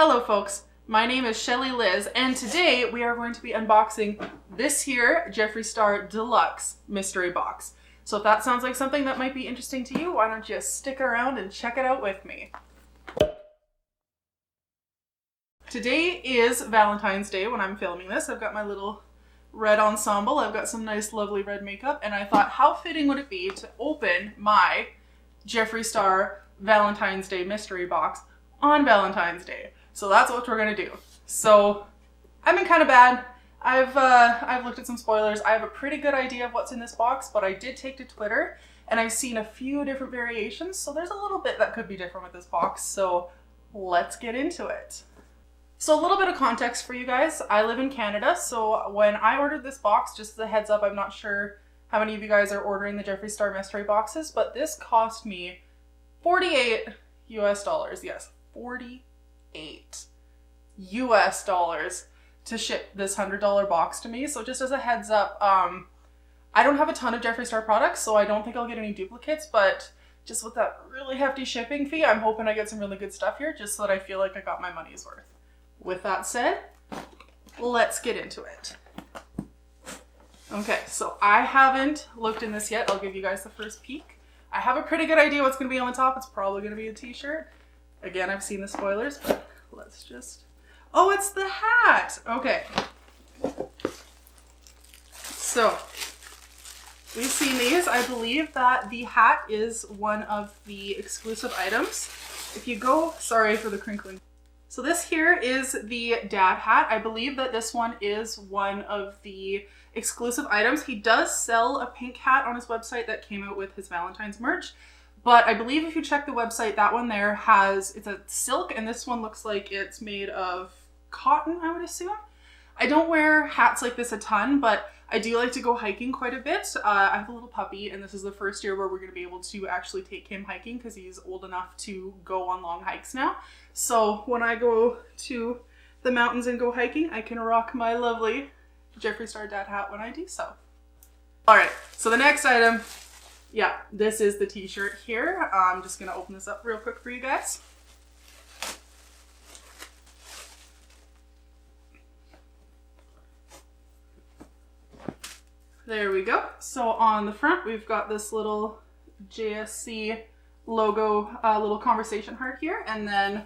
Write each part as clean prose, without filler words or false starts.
Hello folks, my name is Shelly Liz and today we are going to be unboxing this here Jeffree Star Deluxe Mystery Box. So if that sounds like something that might be interesting to you, why don't you stick around and check it out with me. Today is Valentine's Day when I'm filming this. I've got my little red ensemble, I've got some nice lovely red makeup, and I thought how fitting would it be to open my Jeffree Star Valentine's Day mystery box on Valentine's Day. So that's what we're gonna do. So I've been kind of bad. I've looked at some spoilers. I have a pretty good idea of what's in this box, but I did take to Twitter and I've seen a few different variations. So there's a little bit that could be different with this box. So let's get into it. So a little bit of context for you guys. I live in Canada. So when I ordered this box, just as a heads up, I'm not sure how many of you guys are ordering the Jeffree Star mystery boxes, but this cost me $48 US. Yes, 48 US dollars to ship this $100 box to me. So just as a heads up, I don't have a ton of Jeffree Star products, so I don't think I'll get any duplicates, but just with that really hefty shipping fee, I'm hoping I get some really good stuff here just so that I feel like I got my money's worth. With that said, let's get into it. Okay, so I haven't looked in this yet. I'll give you guys the first peek. I have a pretty good idea what's going to be on the top. It's probably going to be a t-shirt. Again, I've seen the spoilers, but let's just... Oh, it's the hat! Okay. So, we've seen these. I believe that the hat is one of the exclusive items. If you go... Sorry for the crinkling. So this here is the dad hat. I believe that this one is one of the exclusive items. He does sell a pink hat on his website that came out with his Valentine's merch. But I believe if you check the website, that one there it's a silk, and this one looks like it's made of cotton, I would assume. I don't wear hats like this a ton, but I do like to go hiking quite a bit. I have a little puppy, and this is the first year where we're going to be able to actually take him hiking because he's old enough to go on long hikes now. So when I go to the mountains and go hiking, I can rock my lovely Jeffree Star dad hat when I do so. All right, so the next item, yeah, this is the t-shirt here. I'm just going to open this up real quick for you guys. There we go. So on the front, we've got this little JSC logo, little conversation heart here. And then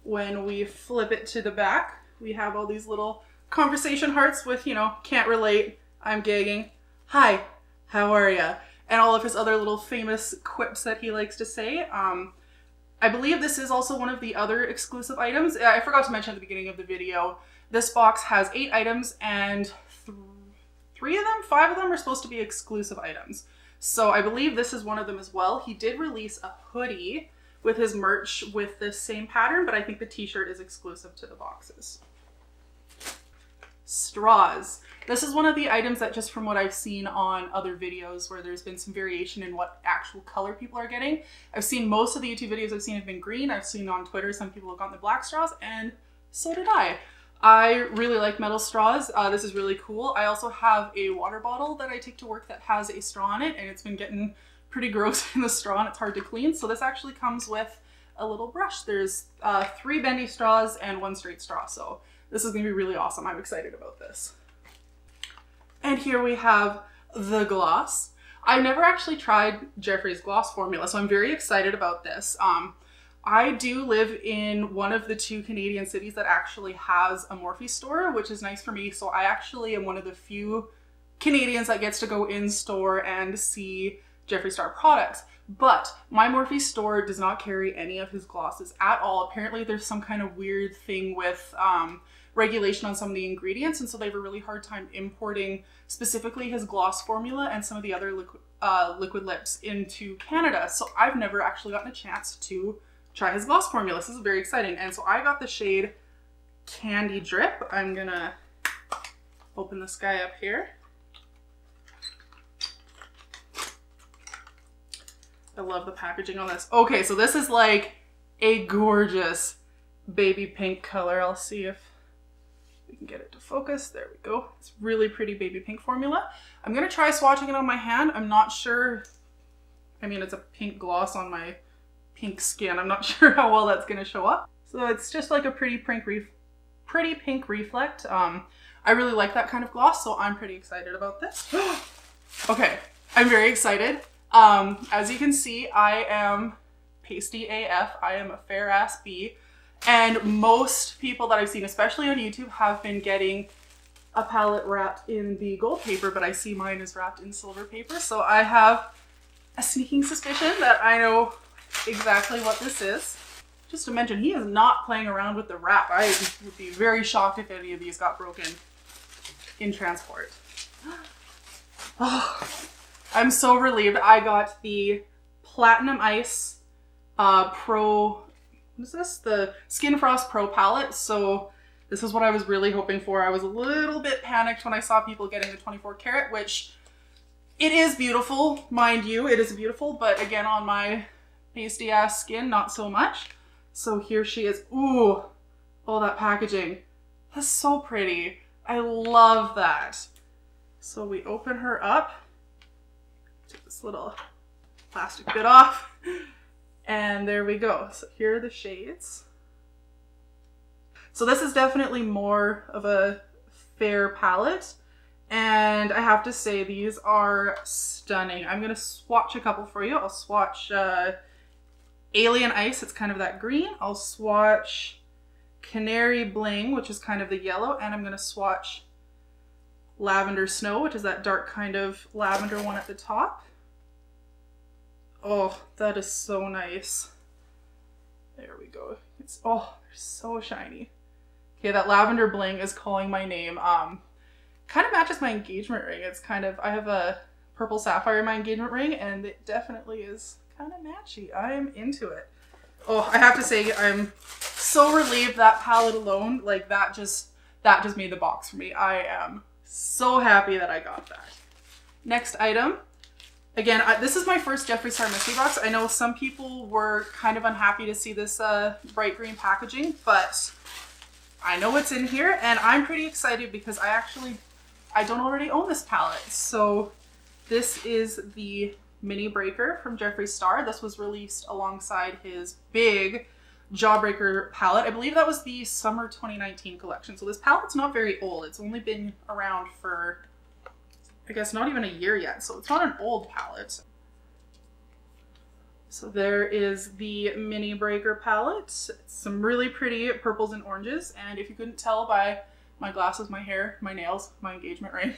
when we flip it to the back, we have all these little conversation hearts with, you know, can't relate, I'm gagging, hi, how are ya? And all of his other little famous quips that he likes to say. I believe this is also one of the other exclusive items. I forgot to mention at the beginning of the video, this box has 8 items and 5 of them are supposed to be exclusive items. So I believe this is one of them as well. He did release a hoodie with his merch with this same pattern, but I think the t-shirt is exclusive to the boxes. Straws. This is one of the items that, just from what I've seen on other videos where there's been some variation in what actual color people are getting. I've seen most of the YouTube videos I've seen have been green. I've seen on Twitter some people have gotten the black straws, and so did I. I really like metal straws. This is really cool. I also have a water bottle that I take to work that has a straw in it, and it's been getting pretty gross in the straw and it's hard to clean. So this actually comes with a little brush. There's 3 bendy straws and 1 straight straw. So this is gonna be really awesome. I'm excited about this. And here we have the gloss. I've never actually tried Jeffree's gloss formula, so I'm very excited about this. I do live in one of the 2 Canadian cities that actually has a Morphe store, which is nice for me. So I actually am one of the few Canadians that gets to go in store and see Jeffree Star products. But my Morphe store does not carry any of his glosses at all. Apparently there's some kind of weird thing with regulation on some of the ingredients, and so they have a really hard time importing specifically his gloss formula and some of the other liquid lips into Canada. So I've never actually gotten a chance to try his gloss formula. This is very exciting. And so I got the shade Candy Drip. I'm gonna open this guy up here. I love the packaging on this. Okay, so this is like a gorgeous baby pink color. I'll see if we can get it to focus. There we go. It's really pretty baby pink formula. I'm gonna try swatching it on my hand. I'm not sure. I mean, it's a pink gloss on my pink skin. I'm not sure how well that's gonna show up. So it's just like a pretty pink reflect. I really like that kind of gloss, so I'm pretty excited about this. Okay, I'm very excited. As you can see, I am pasty AF. I am a fair ass bee. And most people that I've seen, especially on YouTube, have been getting a palette wrapped in the gold paper, but I see mine is wrapped in silver paper. So I have a sneaking suspicion that I know exactly what this is. Just to mention, he is not playing around with the wrap. I would be very shocked if any of these got broken in transport. Oh, I'm so relieved. I got the Platinum Ice Pro, what is this? The Skin Frost Pro palette. So this is what I was really hoping for. I was a little bit panicked when I saw people getting the 24 karat, which it is beautiful, mind you, it is beautiful, but again, on my pasty ass skin, not so much. So here she is. Ooh, oh, that packaging. That's so pretty. I love that. So we open her up. Take this little plastic bit off. And there we go. So here are the shades. So this is definitely more of a fair palette. And I have to say, these are stunning. I'm going to swatch a couple for you. I'll swatch Alien Ice. It's kind of that green. I'll swatch Canary Bling, which is kind of the yellow. And I'm going to swatch Lavender Snow, which is that dark kind of lavender one at the top. Oh, that is so nice. There we go. It's, oh, they're so shiny. Okay, that Lavender Bling is calling my name. Kind of matches my engagement ring. It's kind of, I have a purple sapphire in my engagement ring, and it definitely is kind of matchy. I am into it. Oh, I have to say, I'm so relieved that palette alone, like that just made the box for me. I am so happy that I got that. Next item. Again, this is my first Jeffree Star Mystery Box. I know some people were kind of unhappy to see this bright green packaging, but I know what's in here, and I'm pretty excited because I don't already own this palette. So this is the Mini Breaker from Jeffree Star. This was released alongside his big Jawbreaker palette. I believe that was the summer 2019 collection. So this palette's not very old. It's only been around for, I guess, not even a year yet. So it's not an old palette. So there is the Mini Breaker palette. It's some really pretty purples and oranges. And if you couldn't tell by my glasses, my hair, my nails, my engagement ring,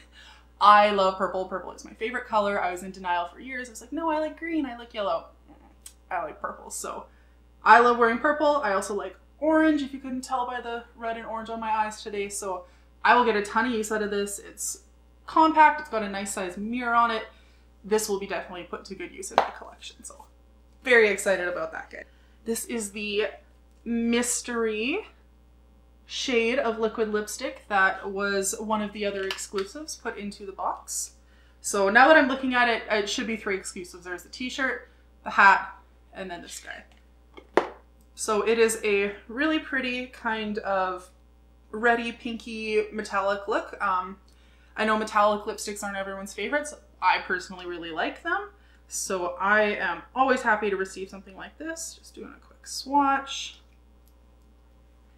I love purple. Purple is my favorite color. I was in denial for years. I was like, no, I like green. I like yellow. I like purple. So I love wearing purple. I also like orange, if you couldn't tell by the red and orange on my eyes today. So I will get a ton of use out of this. It's compact. It's got a nice size mirror on it. This will be definitely put to good use in my collection. So very excited about that guy. This is the Mystery shade of liquid lipstick that was one of the other exclusives put into the box. So now that I'm looking at it, it should be 3 exclusives. There's the t-shirt, the hat, and then this guy. So it is a really pretty kind of reddy, pinky, metallic look. I know metallic lipsticks aren't everyone's favorites. I personally really like them. So I am always happy to receive something like this. Just doing a quick swatch.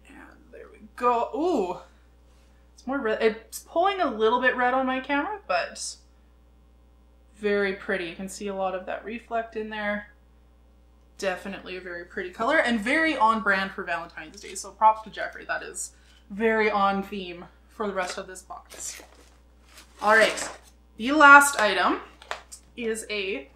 There we go. Ooh, it's more red. It's pulling a little bit red on my camera, but very pretty. You can see a lot of that reflect in there. Definitely a very pretty color and very on brand for Valentine's Day. So props to Jeffree. That is very on theme for the rest of this box. All right, the last item is a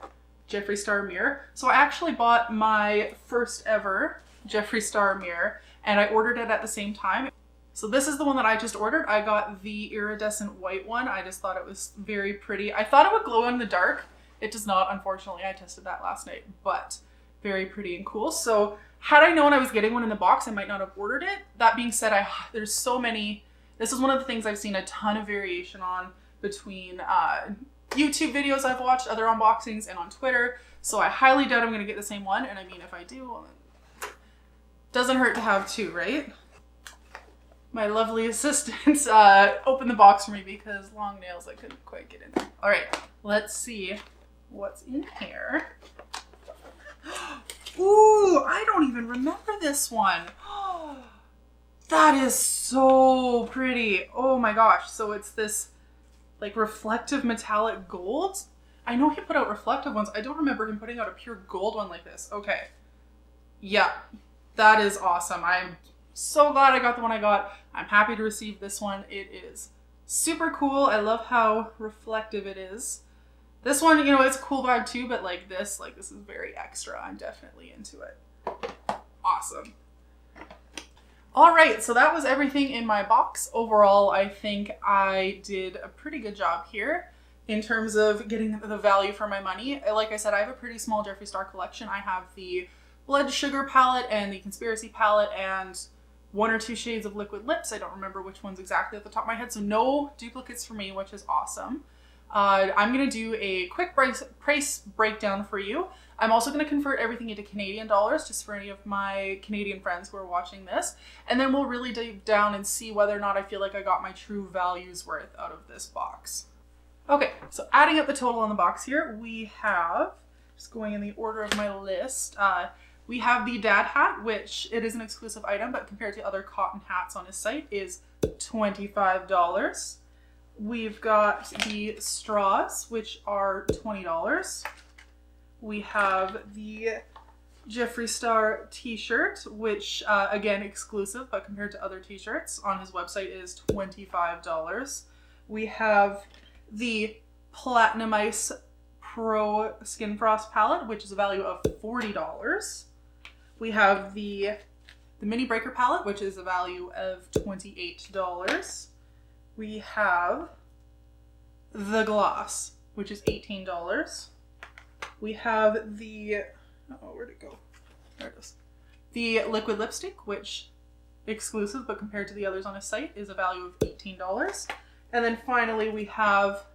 Jeffree Star mirror. So I actually bought my first ever Jeffree Star mirror, and I ordered it at the same time. So this is the one that I just ordered. I got the iridescent white one. I just thought it was very pretty. I thought it would glow in the dark. It does not, unfortunately. I tested that last night, but very pretty and cool. So had I known I was getting one in the box, I might not have ordered it. That being said, there's so many. This is one of the things I've seen a ton of variation on between YouTube videos I've watched, other unboxings, and on Twitter. So I highly doubt I'm going to get the same one. And I mean, if I do, well, doesn't hurt to have 2, right? My lovely assistants opened the box for me because long nails, I couldn't quite get in there. All right, let's see what's in here. Ooh, I don't even remember this one. That is so pretty. Oh my gosh. So it's this like reflective metallic gold. I know he put out reflective ones. I don't remember him putting out a pure gold one like this. Okay. Yeah, that is awesome. I'm so glad I got the one I got. I'm happy to receive this one. It is super cool. I love how reflective it is. This one, you know, it's a cool vibe too, but like this is very extra. I'm definitely into it. Awesome. All right, so that was everything in my box. Overall, I think I did a pretty good job here in terms of getting the value for my money. Like I said, I have a pretty small Jeffree Star collection. I have the Blood Sugar palette and the Conspiracy palette and 1 or 2 shades of liquid lips. I don't remember which ones exactly at the top of my head, so no duplicates for me, which is awesome. I'm going to do a quick price breakdown for you. I'm also going to convert everything into Canadian dollars, just for any of my Canadian friends who are watching this. And then we'll really dig down and see whether or not I feel like I got my true value's worth out of this box. Okay, so adding up the total on the box here, we have, just going in the order of my list, we have the dad hat, which it is an exclusive item, but compared to other cotton hats on his site is $25. We've got the straws, which are $20. We have the Jeffree Star t-shirt, which again, exclusive, but compared to other t-shirts on his website is $25. We have the Platinum Ice Pro Skin Frost palette, which is a value of $40. We have the Mini Breaker palette, which is a value of $28. We have the gloss, which is $18. We have the, oh, where'd it go? There it is. The liquid lipstick, which exclusive, but compared to the others on his site is a value of $18. And then finally we have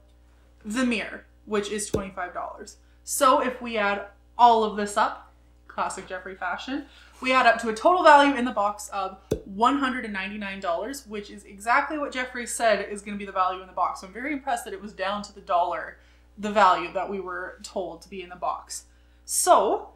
the mirror, which is $25. So if we add all of this up, classic Jeffree fashion, we add up to a total value in the box of $199, which is exactly what Jeffree said is going to be the value in the box. So I'm very impressed that it was down to the dollar, the value that we were told to be in the box. So,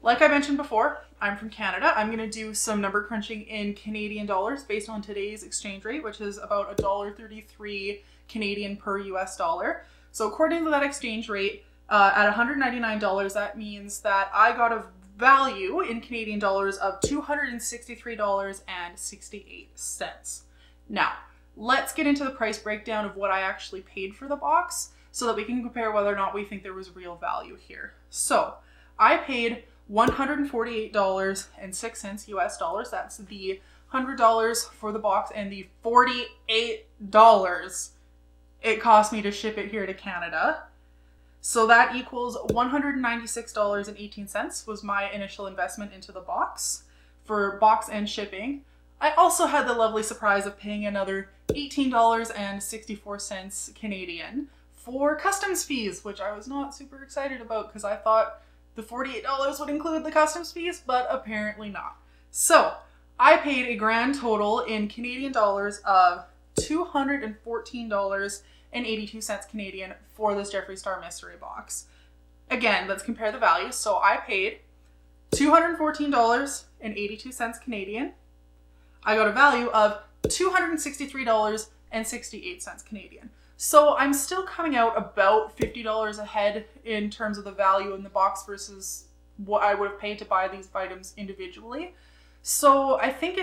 like I mentioned before, I'm from Canada. I'm going to do some number crunching in Canadian dollars based on today's exchange rate, which is about $1.33 Canadian per US dollar. So according to that exchange rate, at $199, that means that I got a value in Canadian dollars of $263.68. Now, let's get into the price breakdown of what I actually paid for the box so that we can compare whether or not we think there was real value here. So, I paid $148.06 US dollars. That's the $100 for the box and the $48 it cost me to ship it here to Canada. So that equals $196.18 was my initial investment into the box for box and shipping. I also had the lovely surprise of paying another $18.64 Canadian for customs fees, which I was not super excited about because I thought the $48 would include the customs fees, but apparently not. So I paid a grand total in Canadian dollars of $214.82 Canadian for this Jeffree Star mystery box. Again, let's compare the values. So I paid $214.82 Canadian. I got a value of $263.68 Canadian. So I'm still coming out about $50 ahead in terms of the value in the box versus what I would have paid to buy these items individually. So I think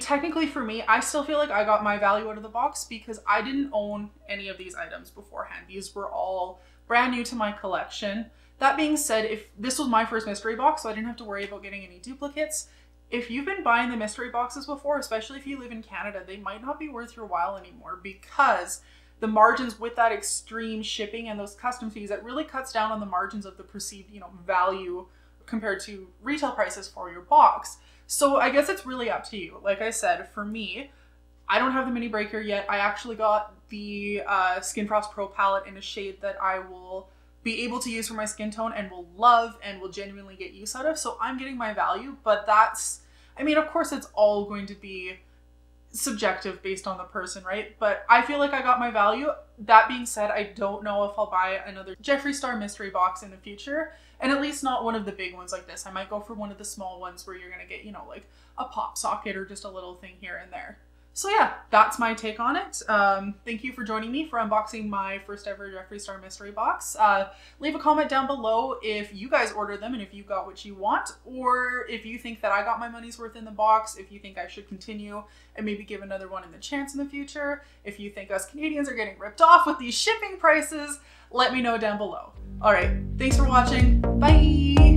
technically for me, I still feel like I got my value out of the box because I didn't own any of these items beforehand. These were all brand new to my collection. That being said, if this was my first mystery box, so I didn't have to worry about getting any duplicates. If you've been buying the mystery boxes before, especially if you live in Canada, they might not be worth your while anymore because the margins with that extreme shipping and those custom fees, that really cuts down on the margins of the perceived, value compared to retail prices for your box. So I guess it's really up to you. Like I said, for me, I don't have the mini breaker yet. I actually got the Skin Frost Pro palette in a shade that I will be able to use for my skin tone and will love and will genuinely get use out of. So I'm getting my value, but of course it's all going to be subjective based on the person, right? But I feel like I got my value. That being said, I don't know if I'll buy another Jeffree Star mystery box in the future. And at least not one of the big ones like this. I might go for one of the small ones where you're gonna get, you know, like a pop socket or just a little thing here and there. So yeah, that's my take on it. Thank you for joining me for unboxing my first ever Jeffree Star mystery box. Leave a comment down below if you guys ordered them and if you got what you want, or if you think that I got my money's worth in the box, if you think I should continue and maybe give another one in the chance in the future, if you think us Canadians are getting ripped off with these shipping prices, let me know down below. All right, thanks for watching. Bye.